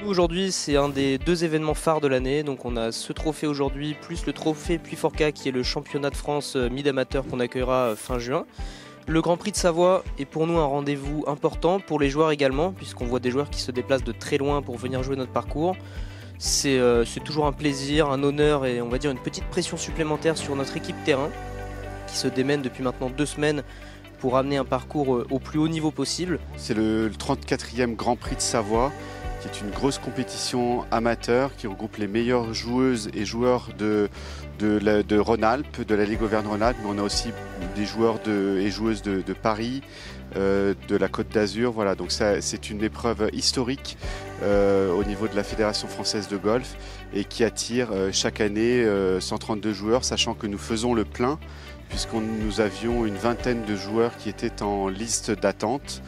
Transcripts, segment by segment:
aujourd'hui, c'est un des 2 événements phares de l'année. Donc on a ce trophée aujourd'hui, plus le trophée Puyforca qui est le championnat de France mid-amateur qu'on accueillera fin juin. Le Grand Prix de Savoie est pour nous un rendez-vous important, pour les joueurs également, puisqu'on voit des joueurs qui se déplacent de très loin pour venir jouer notre parcours. C'est toujours un plaisir, un honneur et on va dire une petite pression supplémentaire sur notre équipe terrain, qui se démène depuis maintenant 2 semaines pour amener un parcours au plus haut niveau possible. C'est le 34e Grand Prix de Savoie, qui est une grosse compétition amateur qui regroupe les meilleures joueuses et joueurs de Rhône-Alpes, de la Ligue Auvergne-Rhône-Alpes, mais on a aussi des joueurs et joueuses de Paris, de la Côte d'Azur. Voilà, donc c'est une épreuve historique au niveau de la Fédération française de golf et qui attire chaque année 132 joueurs, sachant que nous faisons le plein, puisque nous avions une vingtaine de joueurs qui étaient en liste d'attente.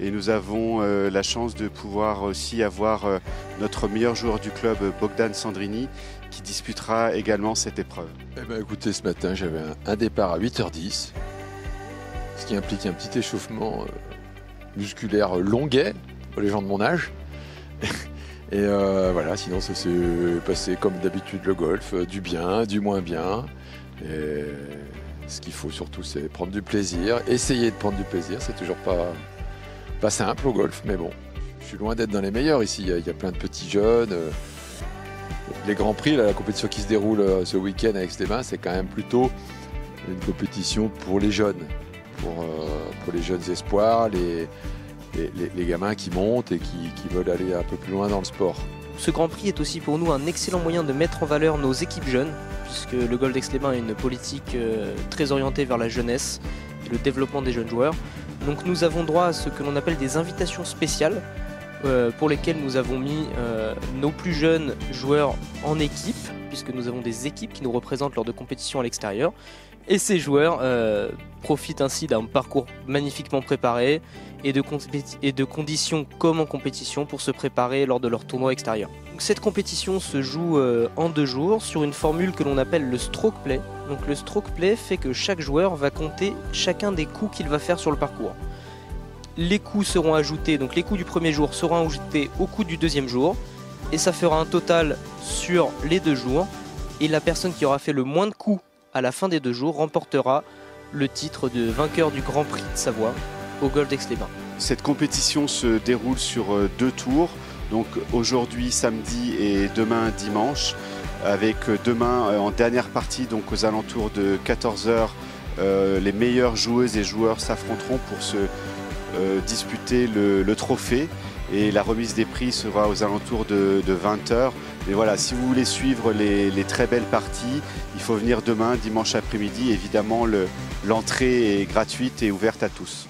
Et nous avons la chance de pouvoir aussi avoir notre meilleur joueur du club, Bogdan Sandrini, qui disputera également cette épreuve. Eh ben, écoutez, ce matin, j'avais un départ à 8h10, ce qui implique un petit échauffement musculaire longuet pour les gens de mon âge. Et voilà, sinon ça s'est passé comme d'habitude le golf, du bien, du moins bien. Et ce qu'il faut surtout, c'est prendre du plaisir, essayer de prendre du plaisir, c'est toujours pas simple au golf, mais bon, je suis loin d'être dans les meilleurs ici. Il y a plein de petits jeunes. Les Grands Prix, là, la compétition qui se déroule ce week-end avec Stéphane, c'est quand même plutôt une compétition pour les jeunes, pour les jeunes espoirs, les gamins qui montent et qui veulent aller un peu plus loin dans le sport. Ce Grand Prix est aussi pour nous un excellent moyen de mettre en valeur nos équipes jeunes, puisque le Golf d'Aix-les-Bains a une politique très orientée vers la jeunesse et le développement des jeunes joueurs. Donc nous avons droit à ce que l'on appelle des invitations spéciales pour lesquelles nous avons mis nos plus jeunes joueurs en équipe, puisque nous avons des équipes qui nous représentent lors de compétitions à l'extérieur. Et ces joueurs profitent ainsi d'un parcours magnifiquement préparé et de conditions comme en compétition pour se préparer lors de leur tournoi extérieur. Donc cette compétition se joue en 2 jours sur une formule que l'on appelle le stroke play. Donc le stroke play fait que chaque joueur va compter chacun des coups qu'il va faire sur le parcours. Les coups seront ajoutés, donc les coups du premier jour seront ajoutés aux coups du deuxième jour, et ça fera un total sur les 2 jours, et la personne qui aura fait le moins de coups à la fin des 2 jours remportera le titre de vainqueur du Grand Prix de Savoie au Golf d'Aix-les-Bains. Cette compétition se déroule sur 2 tours, donc aujourd'hui samedi et demain dimanche, avec demain en dernière partie, donc aux alentours de 14h, les meilleures joueuses et joueurs s'affronteront pour se disputer le trophée, et la remise des prix sera aux alentours de 20h. Mais voilà, si vous voulez suivre les très belles parties, il faut venir demain, dimanche après-midi. Évidemment, l'entrée est gratuite et ouverte à tous.